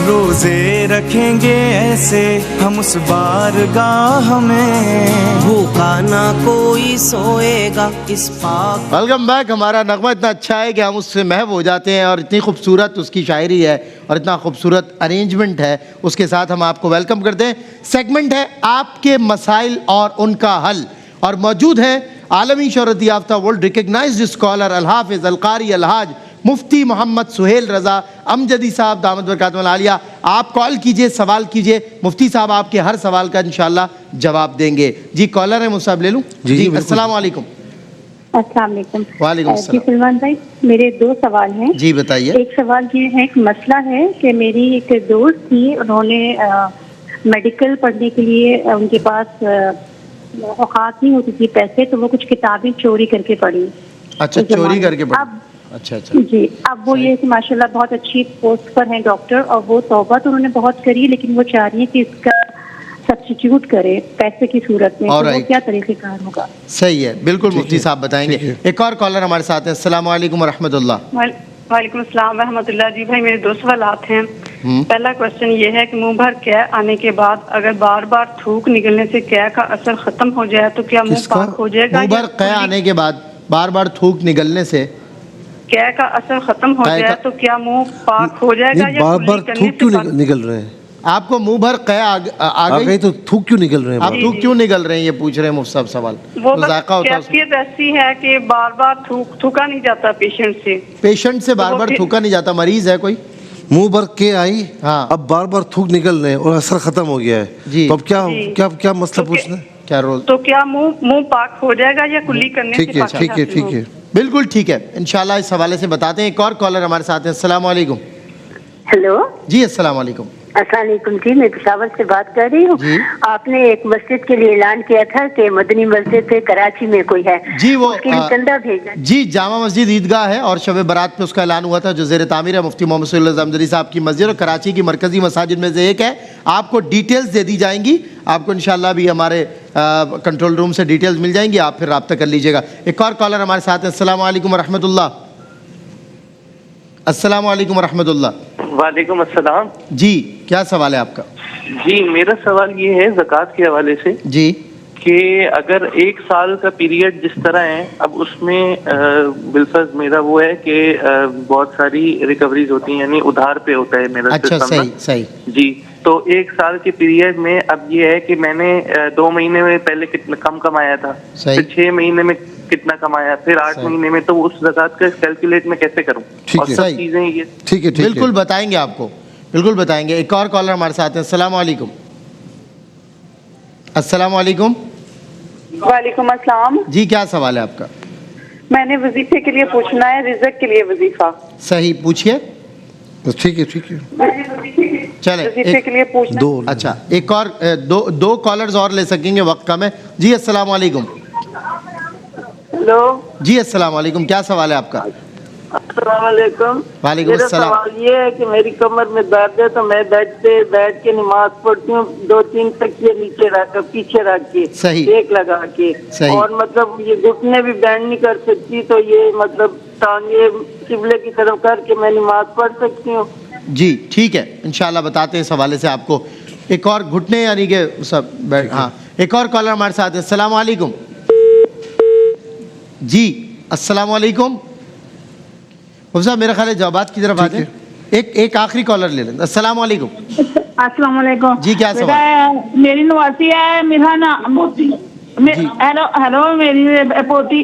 روزے رکھیں گے ایسے ہم اس بارگاہ میں، بھوکا نہ کوئی سوئے گا اس پاک۔ Welcome back. ہمارا نغمہ اتنا اچھا ہے کہ ہم اس سے محو ہو جاتے ہیں، اور اتنی خوبصورت اس کی شاعری ہے اور اتنا خوبصورت ارینجمنٹ ہے، اس کے ساتھ ہم آپ کو ویلکم کرتے ہیں۔ سیگمنٹ ہے آپ کے مسائل اور ان کا حل، اور موجود ہیں عالمی شہرت یافتہ ورلڈ ریکگنائزڈ اسکالر الحافظ القاری الحاج مفتی محمد سہیل رضا امجدی صاحب دامت برکاتہم العالیہ۔ آپ کال کیجئے، سوال کیجئے، مفتی صاحب آپ کے ہر سوال کا انشاءاللہ جواب دیں گے۔ جی کالر ہے، مصعب لے لوں؟ جی السلام علیکم۔ السلام علیکم۔ وعلیکم السلام۔ جی سلمان بھائی، میرے دو سوال ہیں۔ جی بتائیے۔ ایک سوال یہ ہے، ایک مسئلہ ہے کہ میری ایک دوست تھی، انہوں نے میڈیکل پڑھنے کے لیے ان کے پاس اوقات نہیں ہوتی تھی پیسے، تو وہ کچھ کتابیں چوری کر کے پڑھی۔ اچھا، چوری کر کے پڑھی۔ اچھا اچھا جی، اب وہ یہ کہ ماشاءاللہ بہت اچھی پوسٹ پر ہیں ڈاکٹر، اور وہ توبہ تو انہوں نے بہت کری، لیکن وہ چاہ رہی ہے کہ اس کا سبسٹیٹیوٹ کرے پیسے کی صورت میں، تو وہ کیا طریقہ کار ہوگا؟ صحیح ہے، بالکل مفتی صاحب بتائیں گے۔ ایک اور کالر ہمارے ساتھ ہیں۔ السلام علیکم ورحمۃ اللہ۔ وعلیکم السلام ورحمۃ اللہ۔ جی بھائی، میرے دو سوالات ہیں۔ پہلا کوشچن یہ ہے کہ منہ بھر قے آنے کے بعد اگر بار بار تھوک نکلنے سے قے کا اثر ختم ہو جائے تو کیا منہ پاک ہو جائے گا؟ منہ بھر قے آنے کے بعد بار بار تھوک نکلنے سے قے کا اثر ختم ہو جائے تو کیا منہ پاک ہو جائے گا؟ یا بار بار تھوک کیوں نکل رہے ہیں؟ آپ کو منہ بھر قے آ گئی تو تھوک کیوں نکل رہے ہیں؟ آپ تھوک کیوں نکل رہے ہیں، یہ پوچھ رہے ہیں مفتی صاحب سوال۔ وہ کیفیت ایسی ہے کہ بار بار تھوکا نہیں جاتا پیشنٹ سے بار بار تھوکا نہیں جاتا۔ مریض ہے کوئی؟ منہ بھر کے آئی، اب بار بار تھوک نکل رہے ہیں اور اثر ختم ہو گیا ہے، تو اب کیا مسئلہ پوچھنا ہے؟ کیا رول؟ تو کیا منہ پاک ہو جائے گا یا کلی کرنے سے پاک ہو جائے گا؟ ٹھیک ہے، بالکل ٹھیک ہے، انشاءاللہ اس حوالے سے بتاتے ہیں۔ ایک اور کالر ہمارے ساتھ ہیں۔ السلام علیکم۔ ہیلو جی السلام علیکم۔ السلام علیکم جی، میں پشاور سے بات کر رہی ہوں۔ آپ نے ایک مسجد کے لیے اعلان کیا تھا کہ مدنی مسجد کراچی میں کوئی ہے، جی وہ چندہ بھیجا۔ جی جامع مسجد عیدگاہ ہے، اور شب برات پہ اس کا اعلان ہوا تھا، جو زیر تعمیر ہے، مفتی محمد سہیل رضا امجدی صاحب کی مسجد، اور کراچی کی مرکزی مساجد میں سے ایک ہے۔ آپ کو ڈیٹیلز دے دی جائیں گی، آپ کو انشاءاللہ بھی ہمارے کنٹرول روم سے ڈیٹیلز مل جائیں گی، آپ پھر رابطہ کر لیجیے گا۔ ایک اور کالر ہمارے ساتھ ہیں۔ السلام علیکم ورحمۃ اللہ۔ السلام علیکم ورحمۃ اللہ۔ وعلیکم السلام۔ جی کیا سوال ہے آپ کا؟ جی میرا سوال یہ ہے زکوٰۃ کے حوالے سے، جی کہ اگر ایک سال کا پیریڈ جس طرح ہے، اب اس میں بالفرض میرا وہ ہے کہ بہت ساری ریکوریز ہوتی ہیں، یعنی ادھار پہ ہوتا ہے میرا۔ اچھا صحیح۔ جی تو ایک سال کے پیریڈ میں اب یہ ہے کہ میں نے 2 مہینے میں پہلے کتنا کم کمایا تھا، پھر 6 مہینے میں کتنا کمایا، پھر 8 مہینے میں، تو اس زکوٰۃ کا کیلکولیٹ میں کیسے کروں؟ اور سب چیزیں یہ ٹھیک ہے بالکل بتائیں گے آپ کو، بالکل بتائیں گے۔ ایک اور کالر ہمارے ساتھ ہیں۔ السلام علیکم۔ السلام علیکم۔ وعلیکم السلام۔ جی کیا سوال ہے آپ کا؟ میں نے وظیفے کے لیے پوچھنا ہے، رزق کے لیے وظیفہ۔ صحیح، پوچھئے۔ ٹھیک ہے چلیں وظیفے کے لیے پوچھنا۔ اچھا ایک اور دو کالرز اور لے سکیں گے، وقت کم ہے۔ جی السلام علیکم۔ ہیلو جی السلام علیکم، کیا سوال ہے آپ کا؟ السلام علیکم۔ وعلیکم السلام۔ میرا سوال یہ ہے کہ میری کمر میں درد ہے، تو میں بیڈ پہ بیٹھ کے نماز پڑھتی ہوں، 2-3 تکیے نیچے رکھ کر، پیچھے رکھ کے، ایک لگا کے، اور مطلب یہ گھٹنے بھی بینڈ نہیں کر سکتی، تو یہ مطلب ٹانگیں قبلے کی طرف کر کے میں نماز پڑھ سکتی ہوں؟ جی ٹھیک ہے، انشاءاللہ بتاتے ہیں اس حوالے سے آپ کو۔ ایک اور گھٹنے یعنی کہ سب ہاں۔ ایک اور کالر ہمارے ساتھ ہے۔ السلام علیکم۔ جی السلام علیکم۔ صاحب میرا خیال ہے جوابات کی طرف آتے ہیں، ایک آخری کالر لے لیں۔ السلام علیکم۔ السلام علیکم۔ جی کیا سوال؟ میری نواسی ہے مرہانہ موتی۔ ہیلو میری پوتی۔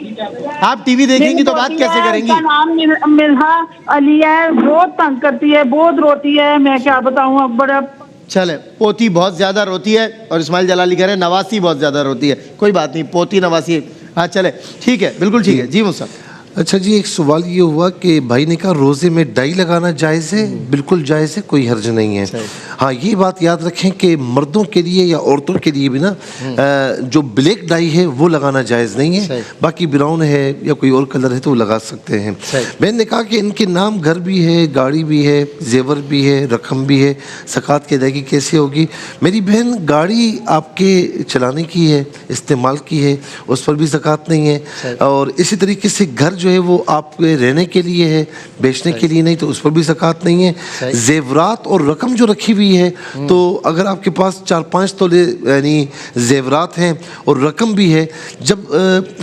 آپ ٹی وی دیکھیں گی تو بات کیسے کریں گی؟ اس کا نام ملہا علی ہے، بہت تنگ کرتی ہے، بہت روتی ہے، میں کیا بتاؤں اب بڑا۔ چلے پوتی بہت زیادہ روتی ہے، اور اسماعیل جلالی کہہ رہے ہیں نواسی بہت زیادہ روتی ہے، کوئی بات نہیں، پوتی نواسی، ہاں چلے ٹھیک ہے، بالکل ٹھیک ہے۔ جی مصعب۔ اچھا جی، ایک سوال یہ ہوا کہ بھائی نے کہا روزے میں ڈائی لگانا جائز ہے؟ بالکل جائز ہے، کوئی حرج نہیں ہے۔ ہاں یہ بات یاد رکھیں کہ مردوں کے لیے یا عورتوں کے لیے بھی نا جو بلیک ڈائی ہے وہ لگانا جائز نہیں ہے، باقی براؤن ہے یا کوئی اور کلر ہے تو وہ لگا سکتے ہیں۔ بہن نے کہا کہ ان کے نام گھر بھی ہے، گاڑی بھی ہے، زیور بھی ہے، رقم بھی ہے، زکوٰۃ کی ادائیگی کیسے ہوگی؟ میری بہن گاڑی آپ کے چلانے کی ہے، استعمال کی ہے، اس پر بھی زکوٰۃ نہیں ہے، اور اسی طریقے سے گھر جو ہے وہ آپ کے رہنے کے لیے ہے، بیچنے کے لیے نہیں، تو اس پر بھی زکوٰۃ نہیں ہے۔ زیورات اور رقم جو رکھی ہوئی ہے، تو اگر آپ کے پاس 4-5 تولے یعنی زیورات ہیں اور رقم بھی ہے، جب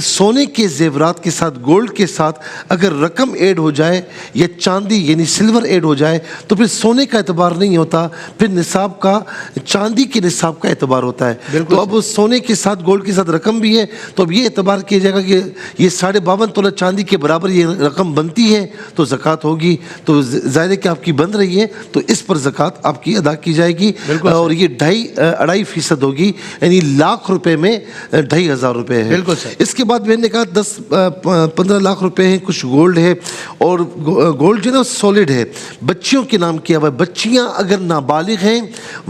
سونے کے زیورات کے ساتھ گولڈ کے ساتھ اگر رقم ایڈ ہو جائے یا چاندی یعنی سلور ایڈ ہو جائے تو پھر سونے کا اعتبار نہیں ہوتا، پھر نصاب کا چاندی کے نصاب کا اعتبار ہوتا ہے۔ تو اب سونے کے ساتھ گولڈ کے ساتھ رقم بھی ہے، تو اب یہ اعتبار کیا جائے گا کہ یہ 52.5 تولہ چاندی کے برابر یہ رقم بنتی ہے تو زکوٰۃ ہوگی، تو ظاہر ہے کہ آپ کی بن رہی ہے تو اس پر زکوٰۃ آپ کی ادا کی جائے گی، اور یہ 2.5% ہوگی، یعنی لاکھ روپے میں 2,500 روپے ہے۔ بالکل صحیح۔ اس کے بعد میں نے کہا 10-15 لاکھ روپے ہیں، کچھ گولڈ ہے، اور گولڈ جو ہے نا سولڈ ہے، بچیوں کے نام کیا ہوا ہے۔ بچیاں اگر نابالغ ہیں،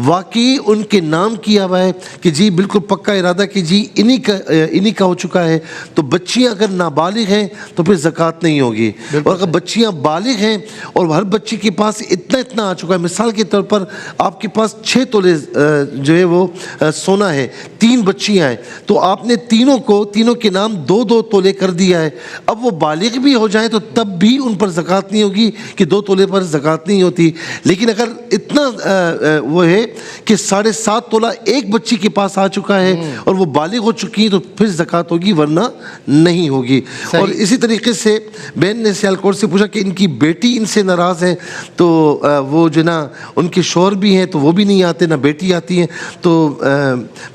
واقعی ان کے نام کیا ہوا ہے کہ جی بالکل پکا ارادہ کہ جی انہی کا ہو چکا ہے، تو بچیاں اگر نابالغ ہیں تو پھر زکوٰۃ نہیں ہوگی، اور اگر بچیاں بالغ ہیں اور ہر بچی کے پاس اتنا آ چکا ہے، مثال کے طور پر آپ کے پاس 6 تولے جو ہے وہ سونا ہے، 3 بچیاں ہیں، تو آپ نے تینوں کے نام 2 تولے کر دیا ہے۔ اب وہ بالغ بھی ہو جائیں تو تب بھی ان پر زکوٰۃ نہیں ہوگی کہ 2 تولے پر زکوٰۃ نہیں ہوتی، لیکن اگر اتنا وہ ہے کہ 7.5 تولہ ایک بچی کے پاس آ چکا ہے اور وہ بالغ ہو چکی ہے تو پھر زکوٰۃ ہوگی، ورنہ نہیں ہوگی۔ اور اسی طریقے سے بہن نے سیالکوٹ سے پوچھا کہ ان کی بیٹی ان سے ناراض ہے، تو وہ جو نا ان کے شوہر بھی ہیں تو وہ بھی نہیں آتے، نہ بیٹی آتی ہیں، تو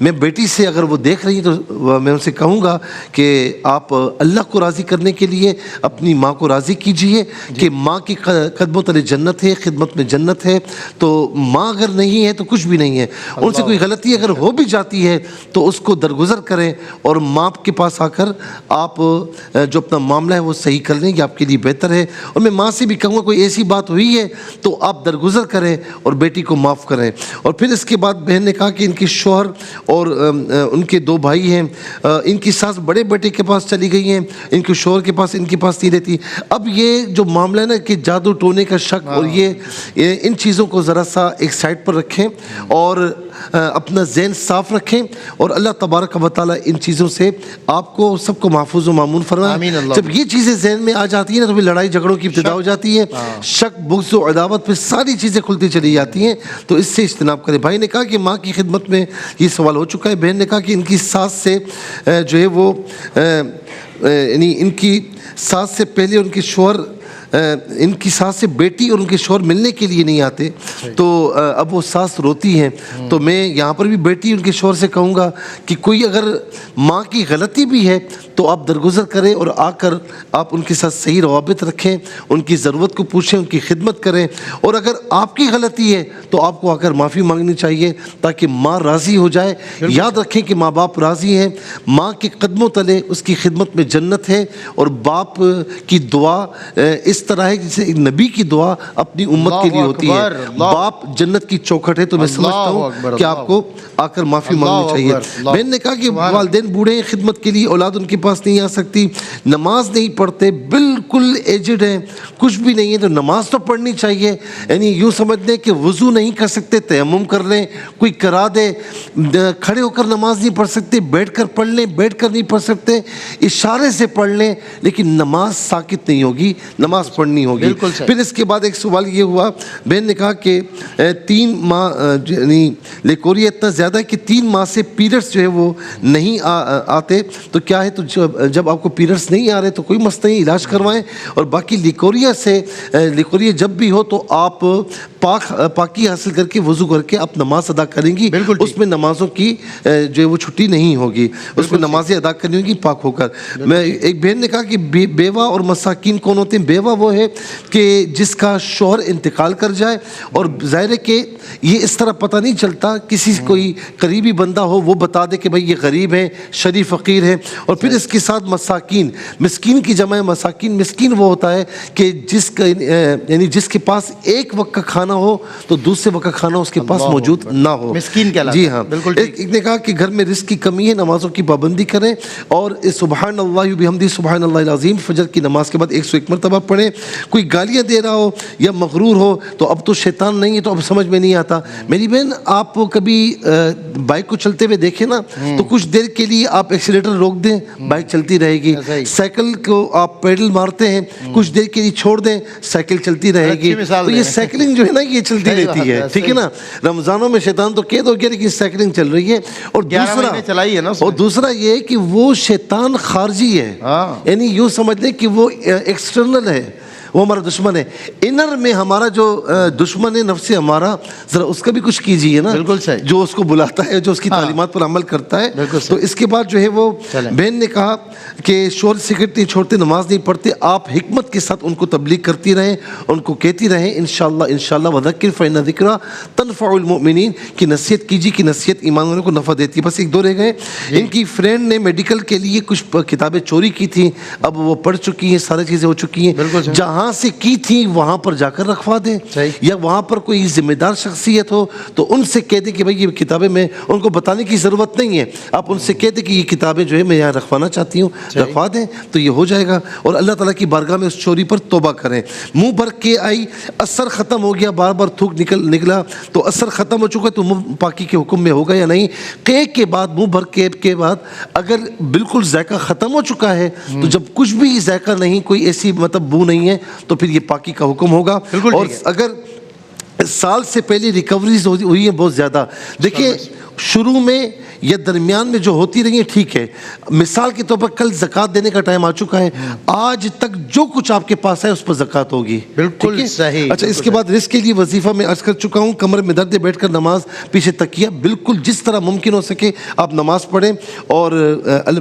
میں بیٹی سے اگر وہ دیکھ رہی ہیں تو میں ان سے کہوں گا کہ آپ اللہ کو راضی کرنے کے لیے اپنی ماں کو راضی کیجئے کہ ماں کی قدموں تلے جنت ہے، خدمت میں جنت ہے، تو ماں اگر نہیں ہے تو کچھ بھی نہیں ہے۔ ان سے کوئی غلطی اگر ہو بھی جاتی ہے تو اس کو درگزر کریں، اور ماں کے پاس آ کر آپ جو اپنا معاملہ ہے وہ صحیح کر لیں، یہ آپ کے لیے بہتر ہے۔ اور میں ماں سے بھی کہوں گا کوئی ایسی بات ہوئی ہے تو آپ درگزر کریں اور بیٹی کو معاف کریں۔ اور پھر اس کے بعد بہن نے کہا کہ ان کے شوہر اور ان کے 2 بھائی ہیں، ان کی ساس بڑے بیٹے کے پاس چلی گئی ہیں، ان کے شوہر کے پاس نہیں رہتی۔ اب یہ جو معاملہ ہے نا کہ جادو ٹونے کا شک اور یہ ان چیزوں کو ذرا سا ایک سائڈ پر رکھیں اور اپنا ذہن صاف رکھیں، اور اللہ تبارک و تعالیٰ ان چیزوں سے آپ کو سب کو محفوظ و مامون فرمائے۔ جب یہ چیزیں ذہن میں آ جاتی ہیں نا تو پھر لڑائی جھگڑوں کی ابتدا ہو جاتی ہے، شک، بغض و عداوت، پھر ساری چیزیں کھلتی چلی جاتی ہیں، تو اس سے اجتناب کریں۔ بھائی نے کہا کہ ماں کی خدمت میں یہ سوال ہو چکا ہے۔ بہن نے کہا کہ ان کی ساس سے جو ہے وہ یعنی ان کی ساس سے پہلے ان کے شوہر، ان کی ساس سے بیٹی اور ان کے شوہر ملنے کے لیے نہیں آتے، تو اب وہ ساس روتی ہیں، تو میں یہاں پر بھی بیٹی ان کے شوہر سے کہوں گا کہ کوئی اگر ماں کی غلطی بھی ہے تو آپ درگزر کریں اور آ کر آپ ان کے ساتھ صحیح روابط رکھیں، ان کی ضرورت کو پوچھیں، ان کی خدمت کریں، اور اگر آپ کی غلطی ہے تو آپ کو آ کر معافی مانگنی چاہیے تاکہ ماں راضی ہو جائے۔ یاد رکھیں کہ ماں باپ راضی ہیں، ماں کے قدموں تلے اس کی خدمت میں جنت ہے، اور باپ کی دعا اس طرح ہے جیسے ایک نبی کی دعا اپنی امت کے لیے ہوتی ہے۔ باپ جنت کی چوکھٹ ہے، تو میں سمجھتا ہوں کہ آپ کو آ کر معافی مانگنی چاہیے۔ بہن نے کہا کہ والدین بوڑھے ہیں، خدمت کے لیے اولاد ان کے پاس نہیں آ سکتی، نماز نہیں پڑھتے، بالکل ایجڈ ہیں، کچھ بھی نہیں ہے، تو نماز تو پڑھنی چاہیے۔ یعنی یوں سمجھ لیں کہ وضو نہیں کر سکتے، تیمم کر لیں، کوئی کرا دے، کھڑے ہو کر نماز نہیں پڑھ سکتے، بیٹھ کر پڑھ لیں، بیٹھ کر نہیں پڑھ سکتے، اشارے سے پڑھ لیں، لیکن نماز ساکت نہیں ہوگی، نماز پڑھنی ہوگی۔ پھر اس کے بعد ایک سوال یہ ہوا، بہن نے کہا کہ 3 ماہ یعنی لیکوریا اتنا زیادہ ہے کہ 3 ماہ سے پیریڈز جو ہے وہ نہیں آتے، تو کیا ہے، تو جب آپ کو پیریڈز نہیں آ رہے تو کوئی مسئلہ نہیں، علاج کروائیں، اور باقی لیکوریا جب بھی ہو تو آپ پاکی حاصل کر کے وضو کر کے آپ نماز ادا کریں گی، اس میں نمازوں کی جو ہے وہ چھٹی نہیں ہوگی، اس میں نمازیں ادا کرنی ہوگی پاک ہو کر۔ میں ایک بہن نے کہا کہ بیوہ اور مساکین کون ہوتے ہیں؟ بیوہ وہ ہے کہ جس کا شوہر انتقال کر جائے، اور ظاہر ہے کہ یہ اس طرح پتہ نہیں چلتا، کسی کوئی قریبی بندہ ہو وہ بتا دے کہ بھائی یہ غریب ہے، شریف فقیر ہے۔ اور پھر اس کے ساتھ مساکین، مسکین کی جمع ہے مساکین۔ مسکین وہ ہوتا ہے کہ جس کے پاس ایک وقت کا کھانا ہو تو دوسرے وقت کا کھانا اس کے پاس موجود نہ ہو، مسکین کہلاتا ہے۔ جی ہاں، ایک نے کہا کہ گھر میں رزق کی کمی ہے، نمازوں کی پابندی کریں، اور سبحان اللہ وبحمدہ سبحان اللہ العظیم فجر کی نماز کے بعد 101 مرتبہ پڑھیں، کریں. کوئی گالیاں دے رہا ہو یا مغرور ہو تو اب تو شیطان نہیں ہے تو اب سمجھ میں نہیں آتا. میری بہن آپ کبھی بائک کو چلتے ہوئے دیکھیں نا تو کچھ دیر کے لیے آپ ایکسیلیٹر روک دیں, بائک چلتی رہے گی. سائیکل کو آپ پیڈل مارتے ہیں, کچھ دیر کے لیے چھوڑ دیں, سائیکل چلتی رہے گی. تو یہ سائیکلنگ جو ہے نا یہ چلتی رہتی ہے, ٹھیک ہے نا. رمضانوں میں شیطان تو قید ہو گیا لیکن سائیکلنگ چل رہی ہے. اور دوسرا یہ کہ وہ شیطان خارجی ہے, یعنی یوں سمجھ لیں کہ وہ ایکسٹرنل ہے, وہ ہمارا دشمن ہے. انر میں ہمارا جو دشمن ہے نفس ہمارا, ذرا اس کا بھی کچھ کیجئے نا. بالکل صحیح. جو اس کو بلاتا ہے, جو اس کی تعلیمات پر عمل کرتا ہے. تو اس کے بعد جو ہے وہ بہن نے کہا کہ شور سگریٹ نہیں چھوڑتے, نماز نہیں پڑھتے, آپ حکمت کے ساتھ ان کو تبلیغ کرتی رہیں, ان کو کہتی رہیں انشاءاللہ وذکر فإن الذکری تنفع المؤمنین, کی نصیحت کیجیے کہ نصیحت ایمان والوں کو نفع دیتی ہے. بس ایک دو رہ گئے. ان کی فرینڈ نے میڈیکل کے لیے کچھ کتابیں چوری کی تھیں, اب وہ پڑھ چکی ہیں, ساری چیزیں ہو چکی ہیں. جہاں سے کی تھی وہاں پر جا کر رکھوا دیں, یا وہاں پر کوئی ذمہ دار شخصیت ہو تو ان سے کہہ دیں کہ بھائی یہ کتابیں, میں ان کو بتانے کی ضرورت نہیں ہے, آپ ان سے کہہ دیں کہ یہ کتابیں جو ہے میں یہاں رکھوانا چاہتی ہوں, رکھوا دیں تو یہ ہو جائے گا. اور اللہ تعالیٰ کی بارگاہ میں اس چوری پر توبہ کریں. منہ بھر کے آئی, اثر ختم ہو گیا, بار بار تھوک نکلا تو اثر ختم ہو چکا, تو منہ پاکی کے حکم میں ہوگا یا نہیں. قیک کے بعد, منہ بھر کے بعد اگر بالکل ذائقہ ختم ہو چکا ہے تو جب کچھ بھی ذائقہ نہیں, کوئی ایسی مطلب بو نہیں ہے, تو پھر یہ پاکی کا حکم ہوگا. اور اگر سال سے پہلے ریکوریز ہوئی ہیں بہت زیادہ, دیکھیں شروع میں یا درمیان میں جو ہوتی رہی ہیں ٹھیک ہے. مثال کے طور پر کل زکوٰۃ دینے کا ٹائم آ چکا ہے, آج تک جو کچھ آپ کے پاس ہے اس پر زکوٰۃ ہوگی. بالکل صحیح. اچھا, اس کے بعد رزق کے لیے وظیفہ میں عرض کر چکا ہوں, کمر میں درد ہے, بیٹھ کر نماز, پیچھے تکیہ, بالکل جس طرح ممکن ہو سکے آپ نماز پڑھیں. اور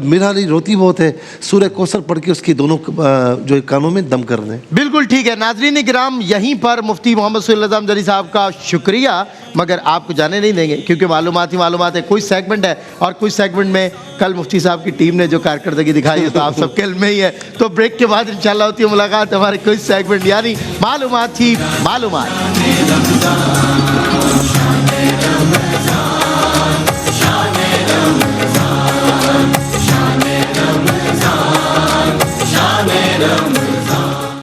میرا علی روتی بہت ہے, سورہ کوثر پڑھ کے اس کی دونوں جو کانوں میں دم کر دیں. بالکل ٹھیک ہے. ناظرین کرام, یہیں پر مفتی محمد صلی اللہ علیہ وسلم صاحب کا شکریہ, مگر آپ کو جانے نہیں دیں گے کیونکہ معلومات ہے. کوئی سیگمنٹ ہے اور کوئی سیگمنٹ میں کل مفتی صاحب کی ٹیم نے جو کارکردگی دکھائی ہے تو آپ سب کے علم میں ہی ہے. تو بریک کے بعد انشاءاللہ ہوتی ہے ملاقات ہمارے کوئی سیگمنٹ یعنی معلومات ہی معلومات.